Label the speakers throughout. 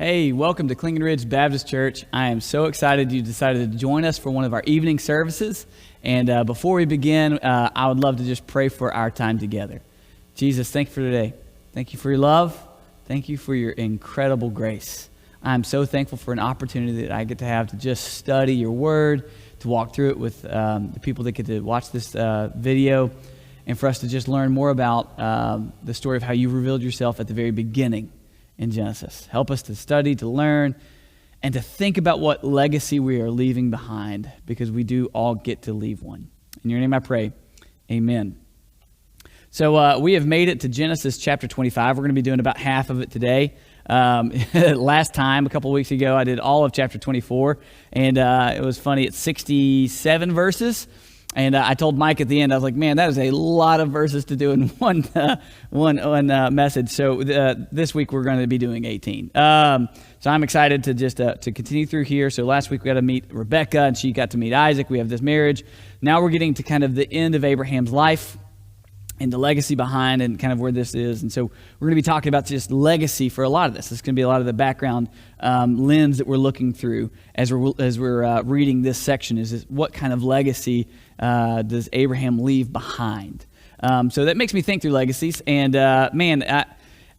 Speaker 1: Hey, welcome to Clinging Ridge Baptist Church. I am so excited you decided to join us for one of our evening services. And before we begin, I would love to just pray for our time together. Jesus, thank you for today. Thank you for your love. Thank you for your incredible grace. I'm so thankful for an opportunity that I get to have to just study your word, to walk through it with the people that get to watch this video, and for us to just learn more about the story of how you revealed yourself at the very beginning in Genesis. Help us to study, to learn, and to think about what legacy we are leaving behind, because we do all get to leave one. In your name I pray, amen. So we have made it to Genesis chapter 25. We're going to be doing about half of it today. Last time, a couple weeks ago, I did all of chapter 24, and it was funny. It's 67 verses. And I told Mike at the end, I was like, man, that is a lot of verses to do in one message. So this week we're going to be doing 18. So I'm excited to just to continue through here. So last week we got to meet Rebecca, and she got to meet Isaac. We have this marriage. Now we're getting to kind of the end of Abraham's life and the legacy behind and kind of where this is. And so we're going to be talking about just legacy for a lot of this. This is going to be a lot of the background lens that we're looking through as we're reading this section is what kind of legacy does Abraham leave behind? So that makes me think through legacies. And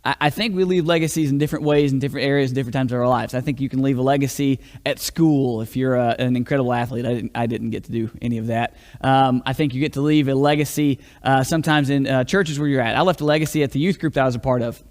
Speaker 1: I think we leave legacies in different ways, in different areas, different times of our lives. I think you can leave a legacy at school if you're an incredible athlete. I didn't get to do any of that. I think you get to leave a legacy sometimes in churches where you're at. I left a legacy at the youth group that I was a part of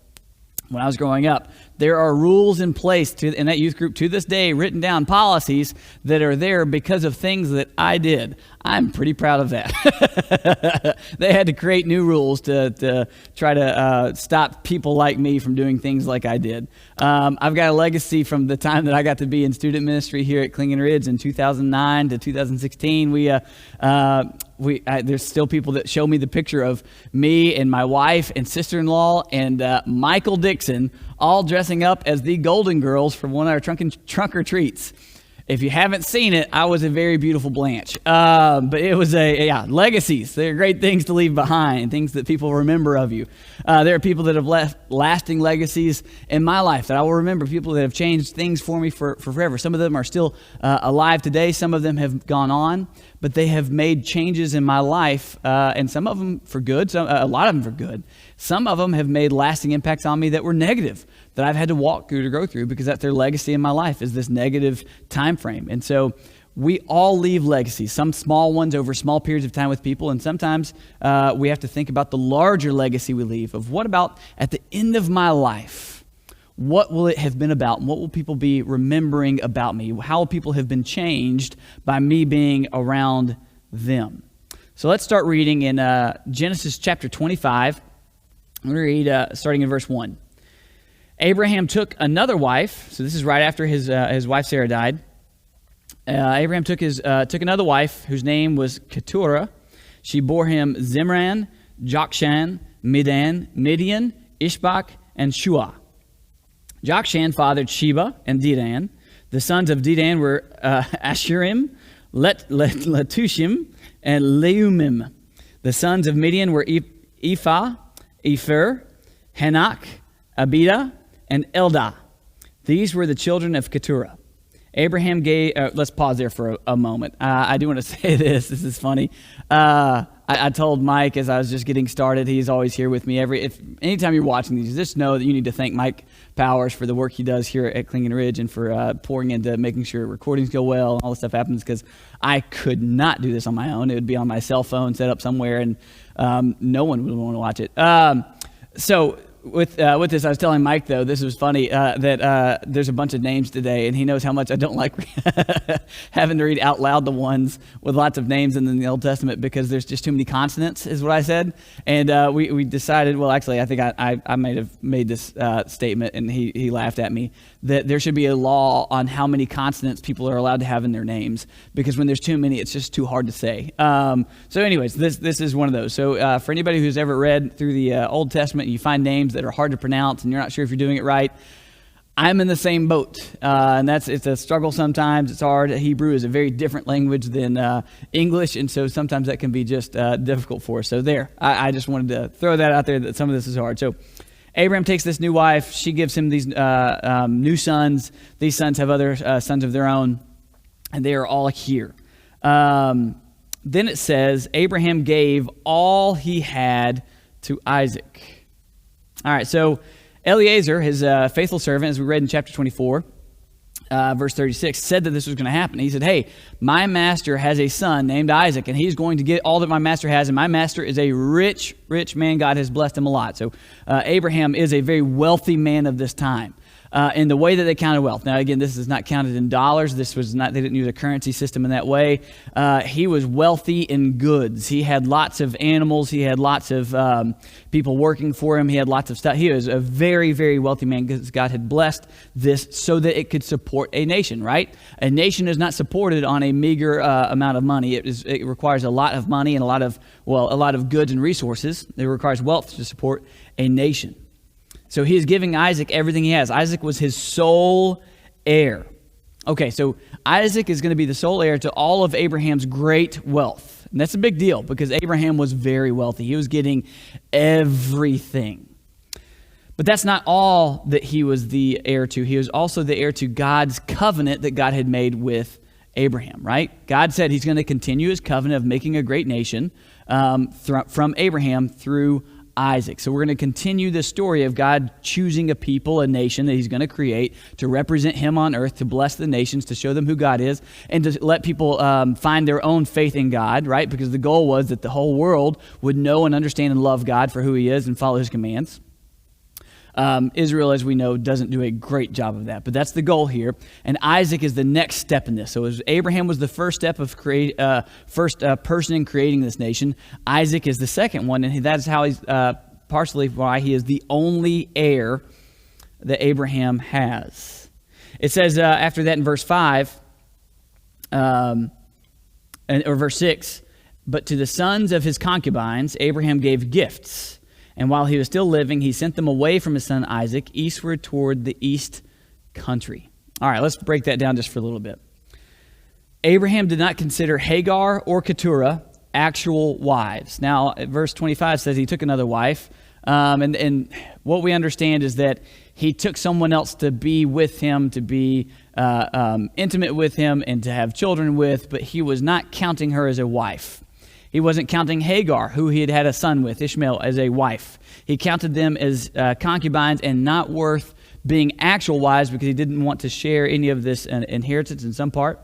Speaker 1: when I was growing up. There are rules in place in that youth group to this day, written down policies that are there because of things that I did. I'm pretty proud of that. They had to create new rules to try to stop people like me from doing things like I did. I've got a legacy from the time that I got to be in student ministry here at Clinging Ridge in 2009 to 2016. There's still people that show me the picture of me and my wife and sister-in-law and Michael Dixon all dressing up as the Golden Girls for one of our trunk or treats. If you haven't seen it, I was a very beautiful Blanche. But it was legacies. They're great things to leave behind, things that people remember of you. There are people that have left lasting legacies in my life that I will remember, people that have changed things for me for forever. Some of them are still alive today. Some of them have gone on, but they have made changes in my life, and some of them for good, a lot of them for good. Some of them have made lasting impacts on me that were negative, that I've had to walk through to go through, because that's their legacy in my life, is this negative time frame. And so we all leave legacies, some small ones over small periods of time with people, and sometimes we have to think about the larger legacy we leave of what about at the end of my life? What will it have been about? And what will people be remembering about me? How will people have been changed by me being around them? So let's start reading in Genesis chapter 25. I'm going to read starting in verse 1. Abraham took another wife. So this is right after his wife Sarah died. Abraham took another wife whose name was Keturah. She bore him Zimran, Jokshan, Midian, Ishbak, and Shua. Jokshan fathered Sheba and Dedan. The sons of Dedan were Ashurim, Letushim, and Leumim. The sons of Midian were Ephah, Epher, Hanok, Abida, and Eldah. These were the children of Keturah. Abraham gave... let's pause there for a moment. I do want to say this. This is funny. I told Mike as I was just getting started, he's always here with me. Anytime you're watching these, just know that you need to thank Mike Powers for the work he does here at Clinging Ridge and for pouring into making sure recordings go well and all this stuff happens, because I could not do this on my own. It would be on my cell phone set up somewhere, and no one would want to watch it. So with this, I was telling Mike, though, this was funny, that there's a bunch of names today, and he knows how much I don't like having to read out loud the ones with lots of names in the Old Testament, because there's just too many consonants, is what I said. And we decided, well, actually, I think I might have made this statement, and he laughed at me, that there should be a law on how many consonants people are allowed to have in their names, because when there's too many, it's just too hard to say. So anyways, this is one of those. So for anybody who's ever read through the Old Testament and you find names that are hard to pronounce and you're not sure if you're doing it right, I'm in the same boat, and it's a struggle sometimes. It's hard. Hebrew is a very different language than English, and so sometimes that can be just difficult for us. So I just wanted to throw that out there, that some of this is hard. So Abraham takes this new wife. She gives him these new sons. These sons have other sons of their own, and they are all here. Then it says, Abraham gave all he had to Isaac. All right, so Eliezer, his faithful servant, as we read in chapter 24, verse 36, said that this was going to happen. He said, hey, my master has a son named Isaac, and he's going to get all that my master has, and my master is a rich, rich man. God has blessed him a lot. So Abraham is a very wealthy man of this time. In the way that they counted wealth. Now, again, this is not counted in dollars. This was not, they didn't use a currency system in that way. He was wealthy in goods. He had lots of animals. He had lots of people working for him. He had lots of stuff. He was a very, very wealthy man because God had blessed this so that it could support a nation, right? A nation is not supported on a meager amount of money. It requires a lot of money and a lot of goods and resources. It requires wealth to support a nation. So he is giving Isaac everything he has. Isaac was his sole heir. Okay, so Isaac is going to be the sole heir to all of Abraham's great wealth. And that's a big deal because Abraham was very wealthy. He was getting everything. But that's not all that he was the heir to. He was also the heir to God's covenant that God had made with Abraham, right? God said he's going to continue his covenant of making a great nation from Abraham through Isaac. So we're going to continue the story of God choosing a people, a nation that he's going to create to represent him on earth, to bless the nations, to show them who God is, and to let people find their own faith in God, right? Because the goal was that the whole world would know and understand and love God for who he is and follow his commands. Israel, as we know, doesn't do a great job of that, but that's the goal here. And Isaac is the next step in this. So Abraham was the first step of first person in creating this nation. Isaac is the second one, and that's how he's partially why he is the only heir that Abraham has. It says after that in verse 5, or verse 6, but to the sons of his concubines, Abraham gave gifts. And while he was still living, he sent them away from his son Isaac eastward toward the east country. All right, let's break that down just for a little bit. Abraham did not consider Hagar or Keturah actual wives. Now, verse 25 says he took another wife. And what we understand is that he took someone else to be with him, to be intimate with him, and to have children with, but he was not counting her as a wife. He wasn't counting Hagar, who he had a son with, Ishmael, as a wife. He counted them as concubines and not worth being actual wives because he didn't want to share any of this inheritance in some part.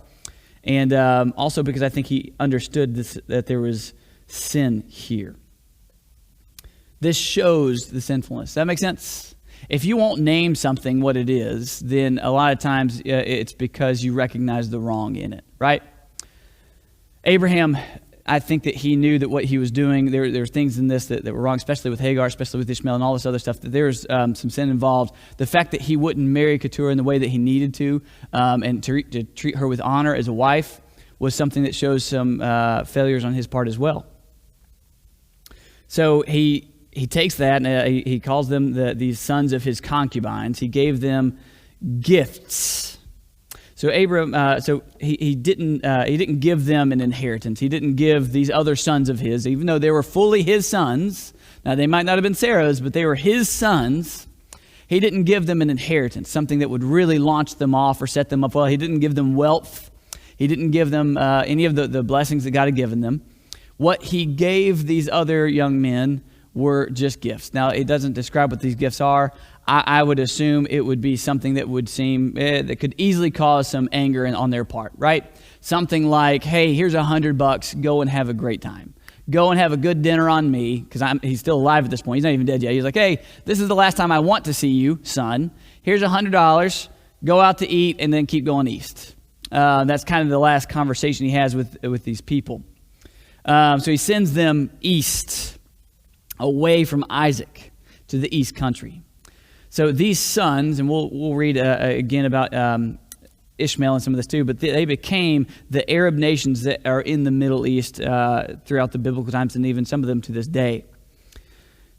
Speaker 1: And also because I think he understood that there was sin here. This shows the sinfulness. Does that make sense? If you won't name something what it is, then a lot of times it's because you recognize the wrong in it, right? Abraham, I think that he knew that what he was doing, there's things in this that were wrong, especially with Hagar, especially with Ishmael and all this other stuff, that there's some sin involved. The fact that he wouldn't marry Keturah in the way that he needed to, and to treat her with honor as a wife, was something that shows some failures on his part as well. So he takes that and he calls them these sons of his concubines. He gave them gifts. So he didn't give them an inheritance. He didn't give these other sons of his, even though they were fully his sons. Now they might not have been Sarah's, but they were his sons. He didn't give them an inheritance, something that would really launch them off or set them up well. He didn't give them wealth. He didn't give them any of the blessings that God had given them. What he gave these other young men were just gifts. Now it doesn't describe what these gifts are. I would assume it would be something that would seem that could easily cause some anger on their part, right? Something like, "Hey, here's $100. Go and have a great time. Go and have a good dinner on me," because he's still alive at this point. He's not even dead yet. He's like, "Hey, this is the last time I want to see you, son. Here's $100. Go out to eat and then keep going east." That's kind of the last conversation he has with these people. So he sends them east, away from Isaac, to the east country. So these sons, and we'll read again about Ishmael and some of this too, but they became the Arab nations that are in the Middle East throughout the biblical times, and even some of them to this day.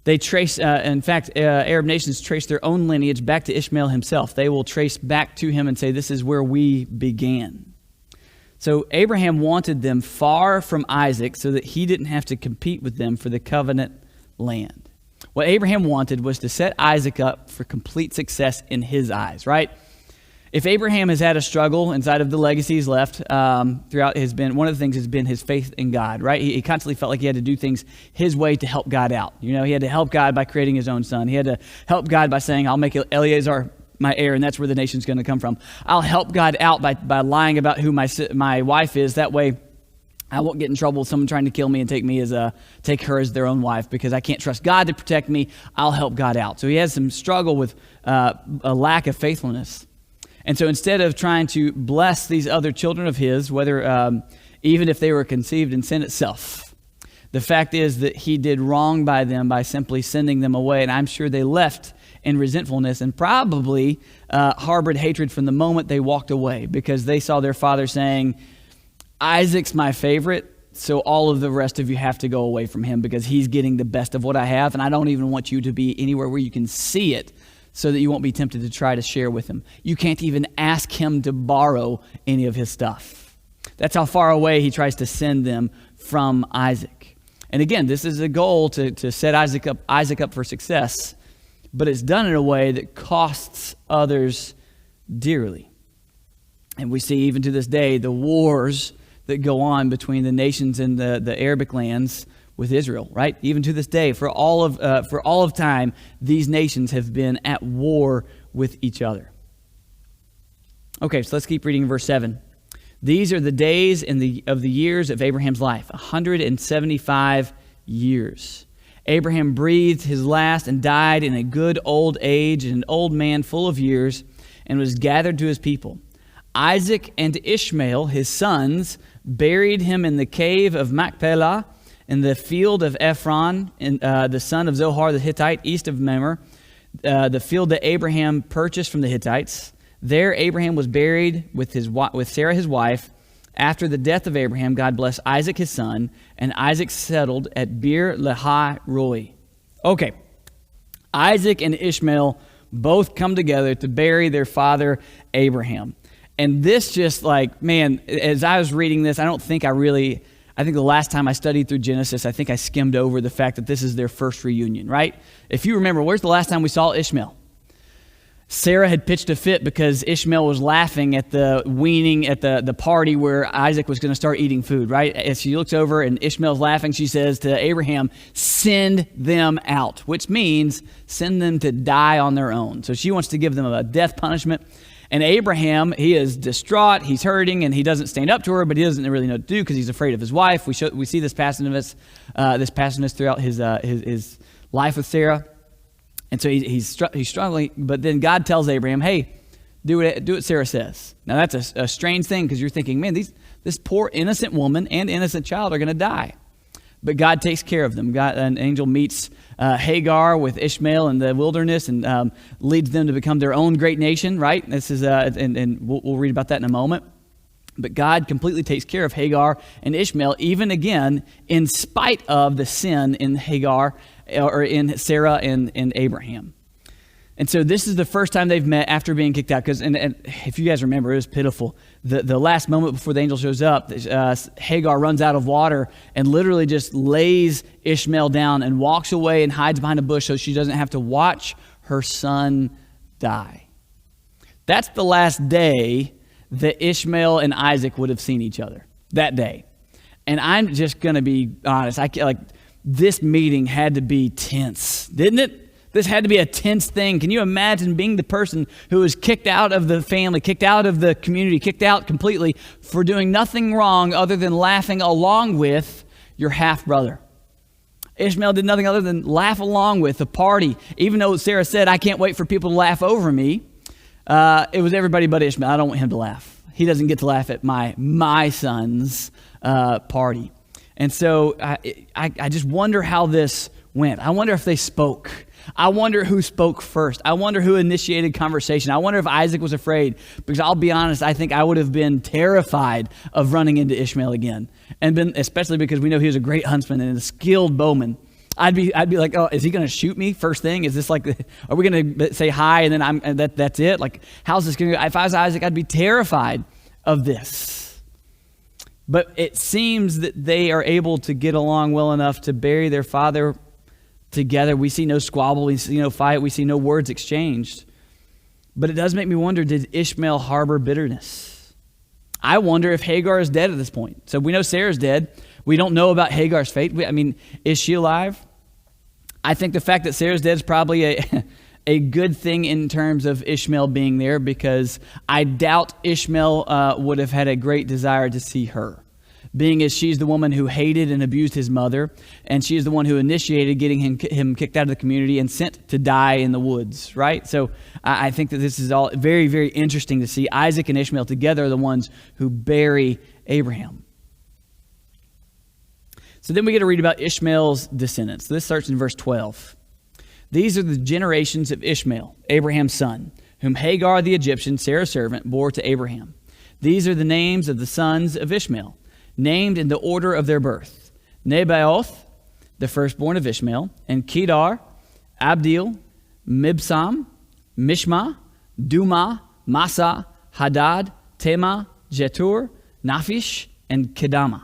Speaker 1: They trace, in fact, Arab nations trace their own lineage back to Ishmael himself. They will trace back to him and say, this is where we began. So Abraham wanted them far from Isaac so that he didn't have to compete with them for the covenant land. What Abraham wanted was to set Isaac up for complete success in his eyes, right? If Abraham has had a struggle inside of the legacy he's left throughout one of the things has been his faith in God, right? He constantly felt like he had to do things his way to help God out. He had to help God by creating his own son. He had to help God by saying, I'll make Eleazar my heir, and that's where the nation's going to come from. I'll help God out by lying about who my wife is. That way, I won't get in trouble with someone trying to kill me and take her as their own wife because I can't trust God to protect me. I'll help God out. So he has some struggle with a lack of faithfulness. And so instead of trying to bless these other children of his, whether even if they were conceived in sin itself, the fact is that he did wrong by them by simply sending them away. And I'm sure they left in resentfulness and probably harbored hatred from the moment they walked away because they saw their father saying, Isaac's my favorite, so all of the rest of you have to go away from him because he's getting the best of what I have, and I don't even want you to be anywhere where you can see it so that you won't be tempted to try to share with him. You can't even ask him to borrow any of his stuff. That's how far away he tries to send them from Isaac. And again, this is a goal to set Isaac up for success, but it's done in a way that costs others dearly. And we see even to this day the wars that go on between the nations in the Arabic lands with Israel, right? Even to this day, for all of time, these nations have been at war with each other. Okay, so let's keep reading verse 7. These are the days of the years of Abraham's life, 175 years. Abraham breathed his last and died in a good old age, an old man full of years, and was gathered to his people. Isaac and Ishmael, his sons, buried him in the cave of Machpelah, in the field of Ephron, the son of Zohar the Hittite, east of Mamre, the field that Abraham purchased from the Hittites. There Abraham was buried with Sarah his wife. After the death of Abraham, God blessed Isaac his son, and Isaac settled at Beer Lahai Roi. Okay, Isaac and Ishmael both come together to bury their father Abraham. And this just man, as I was reading this, I think the last time I studied through Genesis, I think I skimmed over the fact that this is their first reunion, right? If you remember, where's the last time we saw Ishmael? Sarah had pitched a fit because Ishmael was laughing at the weaning at the party where Isaac was going to start eating food, right? As she looks over and Ishmael's laughing, she says to Abraham, send them out, which means send them to die on their own. So she wants to give them a death punishment. And Abraham, he is distraught, he's hurting, and he doesn't stand up to her, but he doesn't really know what to do because he's afraid of his wife. We see this passiveness throughout his life with Sarah. And so he's struggling, but then God tells Abraham, hey, do what Sarah says. Now that's a strange thing because you're thinking, man, this poor innocent woman and innocent child are going to die. But God takes care of them. An angel meets Hagar with Ishmael in the wilderness and leads them to become their own great nation, right? This is and we'll read about that in a moment. But God completely takes care of Hagar and Ishmael, even again, in spite of the sin in Hagar or in Sarah and Abraham. And so this is the first time they've met after being kicked out. Because, and if you guys remember, it was pitiful. The last moment before the angel shows up, Hagar runs out of water and literally just lays Ishmael down and walks away and hides behind a bush so she doesn't have to watch her son die. That's the last day that Ishmael and Isaac would have seen each other, that day. And I'm just going to be honest. This meeting had to be tense, didn't it? This had to be a tense thing. Can you imagine being the person who was kicked out of the family, kicked out of the community, kicked out completely for doing nothing wrong other than laughing along with your half-brother? Ishmael did nothing other than laugh along with the party. Even though Sarah said, I can't wait for people to laugh over me, it was everybody but Ishmael. I don't want him to laugh. He doesn't get to laugh at my son's party. And so I just wonder how this went. I wonder if they spoke. I wonder who spoke first. I wonder who initiated conversation. I wonder if Isaac was afraid, because I'll be honest, I think I would have been terrified of running into Ishmael again, especially because we know he was a great huntsman and a skilled bowman. I'd be like, oh, is he going to shoot me first thing? Is this like, are we going to say hi and then that's it? Like, how's this going to go? If I was Isaac, I'd be terrified of this. But it seems that they are able to get along well enough to bury their father together. We see no squabble. We see no fight. We see no words exchanged. But it does make me wonder, did Ishmael harbor bitterness? I wonder if Hagar is dead at this point. So we know Sarah's dead. We don't know about Hagar's fate. Is she alive? I think the fact that Sarah's dead is probably a good thing in terms of Ishmael being there, because I doubt Ishmael would have had a great desire to see her, being as she's the woman who hated and abused his mother, and she is the one who initiated getting him kicked out of the community and sent to die in the woods, right? So I think that this is all very, very interesting to see. Isaac and Ishmael together are the ones who bury Abraham. So then we get to read about Ishmael's descendants. This starts in verse 12. These are the generations of Ishmael, Abraham's son, whom Hagar the Egyptian, Sarah's servant, bore to Abraham. These are the names of the sons of Ishmael, named in the order of their birth: Nebaioth, the firstborn of Ishmael, and Kedar, Abdil, Mibsam, Mishma, Duma, Massa, Hadad, Tema, Jetur, Naphish, and Kedema.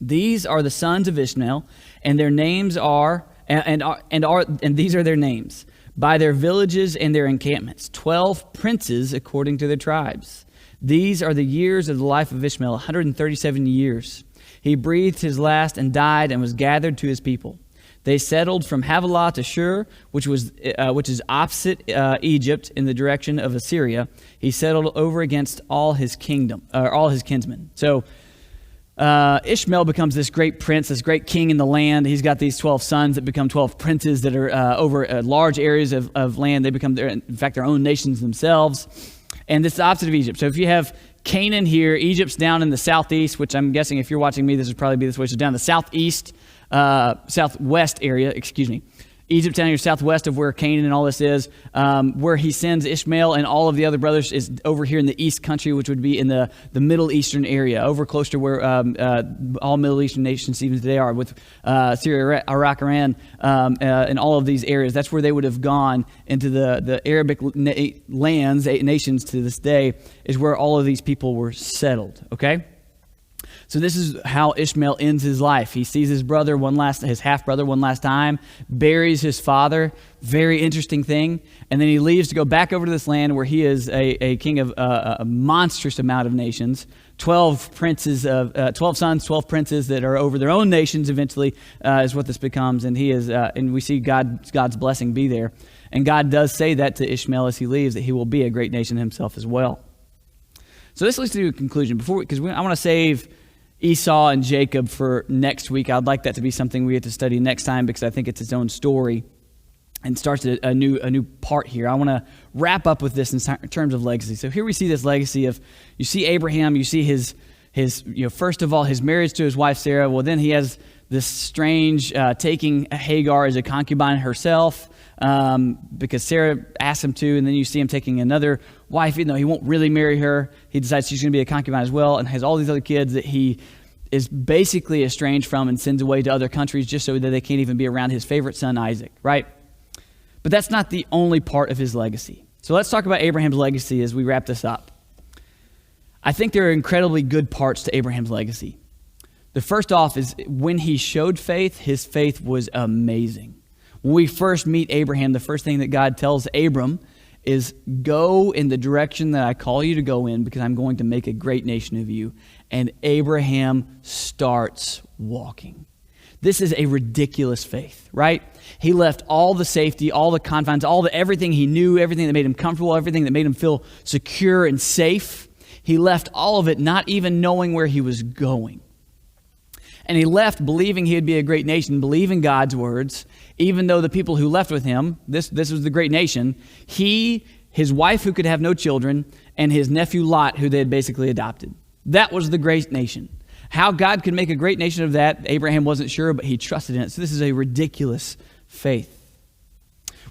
Speaker 1: These are the sons of Ishmael, and their names are these are their names by their villages and their encampments, 12 princes according to their tribes. These are the years of the life of Ishmael, 137 years. He breathed his last and died and was gathered to his people. They settled from Havilah to Shur, which is opposite Egypt in the direction of Assyria. He settled over against all his kinsmen. So Ishmael becomes this great prince, this great king in the land. He's got these 12 sons that become 12 princes that are over large areas of land. They become, in fact, their own nations themselves. And this is the opposite of Egypt. So if you have Canaan here, Egypt's down in the southeast, which I'm guessing if you're watching me, this would probably be this way. So down the southwest area, Egypt down here southwest of where Canaan and all this is, where he sends Ishmael and all of the other brothers is over here in the east country, which would be in the Middle Eastern area, over close to where all Middle Eastern nations even today are, with Syria, Iraq, Iran, and all of these areas. That's where they would have gone into the Arabic lands, nations to this day, is where all of these people were settled, okay? So this is how Ishmael ends his life. He sees his half-brother one last time, buries his father, very interesting thing, and then he leaves to go back over to this land where he is a king of a monstrous amount of nations, 12 sons, 12 princes that are over their own nations eventually is what this becomes, and he is, and we see God's blessing be there. And God does say that to Ishmael as he leaves, that he will be a great nation himself as well. So this leads to a conclusion. I want to save Esau and Jacob for next week. I'd like that to be something we get to study next time, because I think it's its own story and starts a new part here. I want to wrap up with this in terms of legacy. So here we see this legacy of, you see Abraham, you see his first of all, his marriage to his wife Sarah. Well, then he has this strange taking Hagar as a concubine herself, because Sarah asked him to, and then you see him taking another wife, even though he won't really marry her. He decides she's going to be a concubine as well, and has all these other kids that he is basically estranged from and sends away to other countries just so that they can't even be around his favorite son Isaac, right? But that's not the only part of his legacy. So let's talk about Abraham's legacy as we wrap this up. I think there are incredibly good parts to Abraham's legacy. The first off is when he showed faith, his faith was amazing. When we first meet Abraham, the first thing that God tells Abram is, go in the direction that I call you to go in, because I'm going to make a great nation of you. And Abraham starts walking. This is a ridiculous faith, right? He left all the safety, all the confines, everything he knew, everything that made him comfortable, everything that made him feel secure and safe. He left all of it, not even knowing where he was going. And he left believing he would be a great nation, believing God's words, even though the people who left with him, this was the great nation, his wife who could have no children, and his nephew Lot, who they had basically adopted. That was the great nation. How God could make a great nation of that, Abraham wasn't sure, but he trusted in it. So this is a ridiculous faith.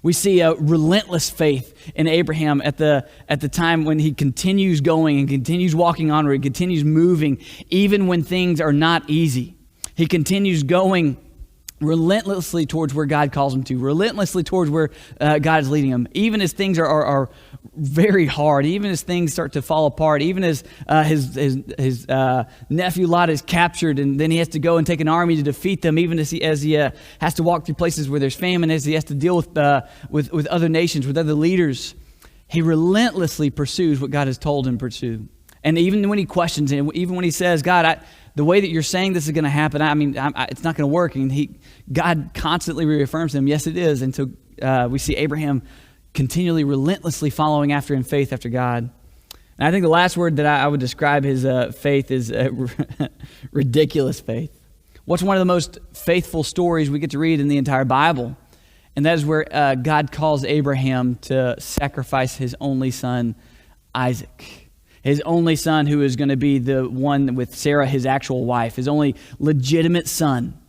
Speaker 1: We see a relentless faith in Abraham at the time when he continues going and continues walking onward, continues moving, even when things are not easy. He continues going relentlessly towards where God calls him to, relentlessly towards where God is leading him. Even as things are very hard, even as things start to fall apart, even as his nephew Lot is captured and then he has to go and take an army to defeat them, even as he has to walk through places where there's famine, as he has to deal with other nations, with other leaders, he relentlessly pursues what God has told him to pursue. And even when he questions him, even when he says, God, the way that you're saying this is going to happen, it's not going to work. And God constantly reaffirms him, yes, it is. And so we see Abraham continually, relentlessly following after in faith after God. And I think the last word that I would describe his faith is ridiculous faith. What's one of the most faithful stories we get to read in the entire Bible? And that is where God calls Abraham to sacrifice his only son, Isaac. His only son, who is going to be the one with Sarah, his actual wife, his only legitimate son.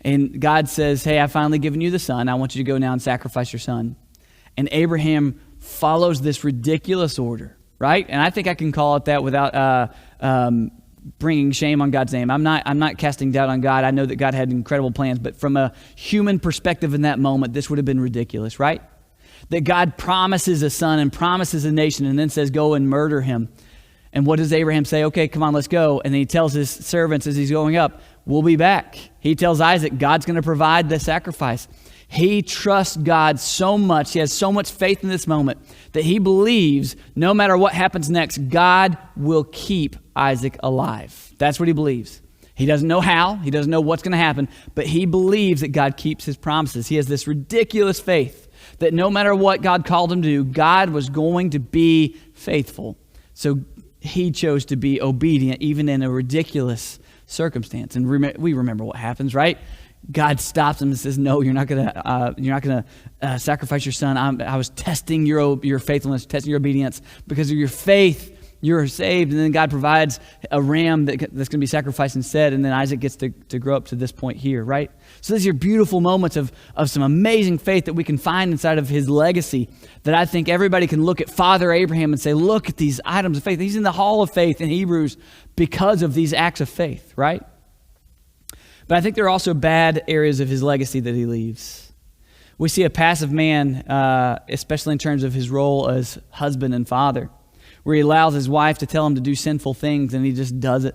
Speaker 1: And God says, hey, I've finally given you the son. I want you to go now and sacrifice your son. And Abraham follows this ridiculous order, right? And I think I can call it that without bringing shame on God's name. I'm not casting doubt on God. I know that God had incredible plans, but from a human perspective in that moment, this would have been ridiculous, right? That God promises a son and promises a nation and then says, go and murder him. And what does Abraham say? Okay, come on, let's go. And then he tells his servants as he's going up, we'll be back. He tells Isaac, God's going to provide the sacrifice. He trusts God so much, he has so much faith in this moment that he believes no matter what happens next, God will keep Isaac alive. That's what he believes. He doesn't know how, he doesn't know what's going to happen, but he believes that God keeps his promises. He has this ridiculous faith that no matter what God called him to do, God was going to be faithful. So he chose to be obedient even in a ridiculous circumstance. And we remember what happens, right? God stops him and says, no, you're not gonna sacrifice your son. I was testing your faithfulness, testing your obedience. Because of your faith, you're saved. And then God provides a ram that's going to be sacrificed instead. And then Isaac gets to grow up to this point here, right? So these are beautiful moments of some amazing faith that we can find inside of his legacy, that I think everybody can look at Father Abraham and say, look at these items of faith. He's in the hall of faith in Hebrews because of these acts of faith, right? But I think there are also bad areas of his legacy that he leaves. We see a passive man, especially in terms of his role as husband and father, where he allows his wife to tell him to do sinful things and he just does it.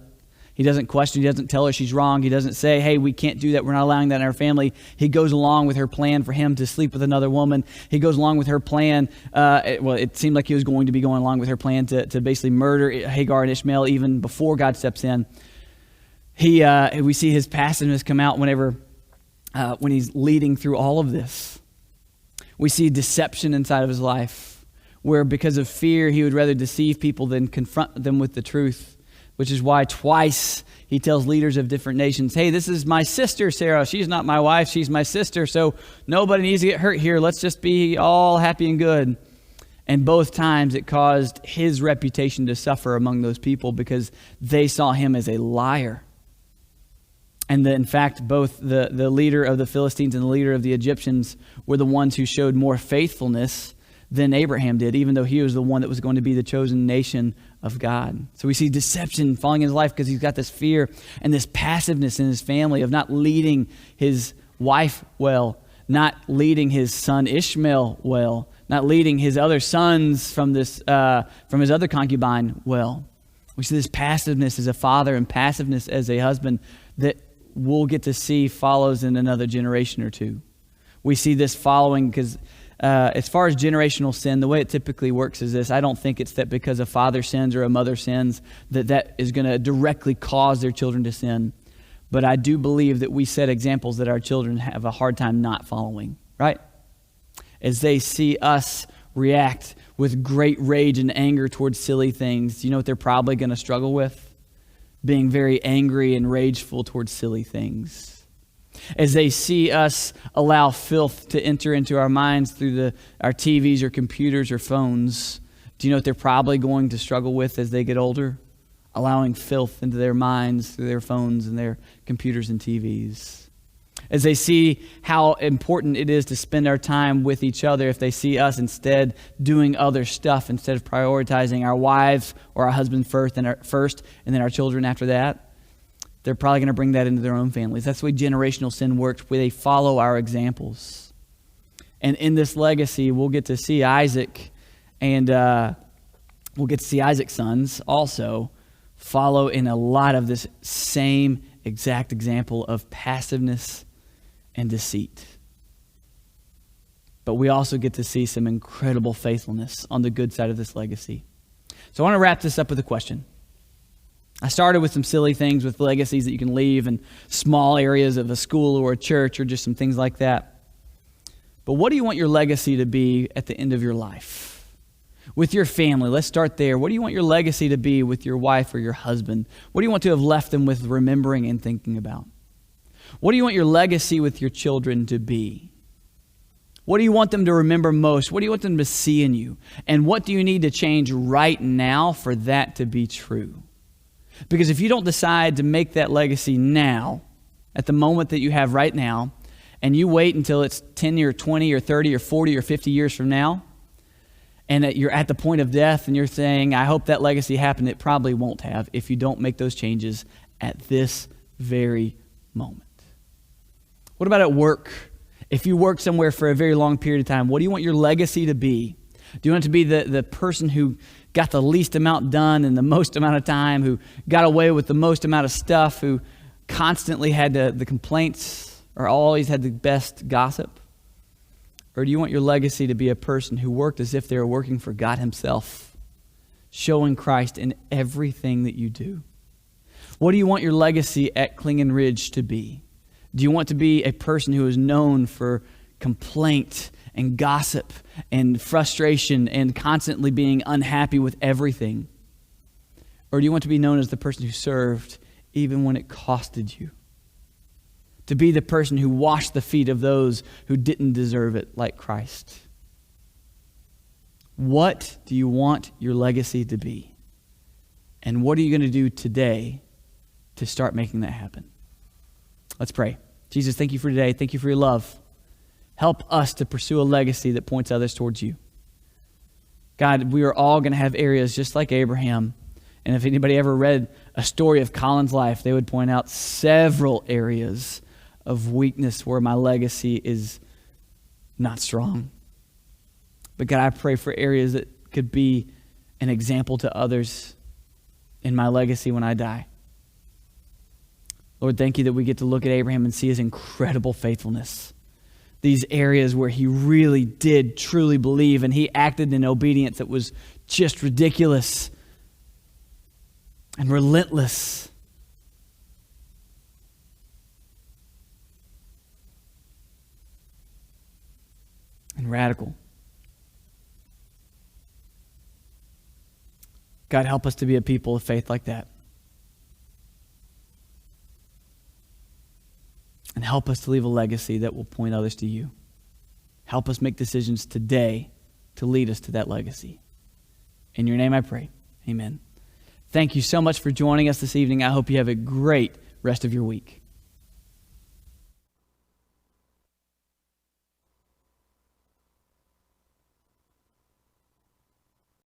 Speaker 1: He doesn't question, he doesn't tell her she's wrong. He doesn't say, hey, we can't do that. We're not allowing that in our family. He goes along with her plan for him to sleep with another woman. He goes along with her plan. It seemed like he was going to be going along with her plan to basically murder Hagar and Ishmael even before God steps in. We see his passiveness come out when he's leading through all of this. We see deception inside of his life, where because of fear, he would rather deceive people than confront them with the truth, which is why twice he tells leaders of different nations, hey, this is my sister, Sarah. She's not my wife. She's my sister. So nobody needs to get hurt here. Let's just be all happy and good. And both times it caused his reputation to suffer among those people because they saw him as a liar. And in fact, both the leader of the Philistines and the leader of the Egyptians were the ones who showed more faithfulness than Abraham did, even though he was the one that was going to be the chosen nation of God. So we see deception falling in his life because he's got this fear and this passiveness in his family of not leading his wife well, not leading his son Ishmael well, not leading his other sons from his other concubine well. We see this passiveness as a father and passiveness as a husband that we'll get to see follows in another generation or two. We see this following because as far as generational sin, the way it typically works is this. I don't think it's that because a father sins or a mother sins that is going to directly cause their children to sin. But I do believe that we set examples that our children have a hard time not following, right? As they see us react with great rage and anger towards silly things, you know what they're probably going to struggle with? Being very angry and rageful towards silly things. As they see us allow filth to enter into our minds through our TVs or computers or phones, do you know what they're probably going to struggle with as they get older? Allowing filth into their minds through their phones and their computers and TVs. As they see how important it is to spend our time with each other, if they see us instead doing other stuff, instead of prioritizing our wives or our husband first and then our children after that, they're probably going to bring that into their own families. That's the way generational sin works, where they follow our examples. And in this legacy, we'll get to see Isaac, and we'll get to see Isaac's sons also follow in a lot of this same exact example of passiveness and deceit. But we also get to see some incredible faithfulness on the good side of this legacy. So I want to wrap this up with a question. I started with some silly things with legacies that you can leave in small areas of a school or a church or just some things like that. But what do you want your legacy to be at the end of your life? With your family, let's start there. What do you want your legacy to be with your wife or your husband? What do you want to have left them with remembering and thinking about? What do you want your legacy with your children to be? What do you want them to remember most? What do you want them to see in you? And what do you need to change right now for that to be true? Because if you don't decide to make that legacy now, at the moment that you have right now, and you wait until it's 10 or 20 or 30 or 40 or 50 years from now, and that you're at the point of death and you're saying, I hope that legacy happened, it probably won't have if you don't make those changes at this very moment. What about at work? If you work somewhere for a very long period of time, what do you want your legacy to be? Do you want it to be the person who got the least amount done in the most amount of time, who got away with the most amount of stuff, who constantly had the complaints or always had the best gossip? Or do you want your legacy to be a person who worked as if they were working for God himself, showing Christ in everything that you do? What do you want your legacy at Klingon Ridge to be? Do you want to be a person who is known for complaint and gossip and frustration and constantly being unhappy with everything? Or do you want to be known as the person who served even when it costed you? To be the person who washed the feet of those who didn't deserve it, like Christ? What do you want your legacy to be? And what are you going to do today to start making that happen? Let's pray. Jesus, thank you for today. Thank you for your love. Help us to pursue a legacy that points others towards you. God, we are all going to have areas just like Abraham. And if anybody ever read a story of Collin's life, they would point out several areas of weakness where my legacy is not strong. But God, I pray for areas that could be an example to others in my legacy when I die. Lord, thank you that we get to look at Abraham and see his incredible faithfulness. These areas where he really did truly believe and he acted in obedience that was just ridiculous and relentless. And radical. God, help us to be a people of faith like that. And help us to leave a legacy that will point others to you. Help us make decisions today to lead us to that legacy. In your name I pray. Amen. Thank you so much for joining us this evening. I hope you have a great rest of your week.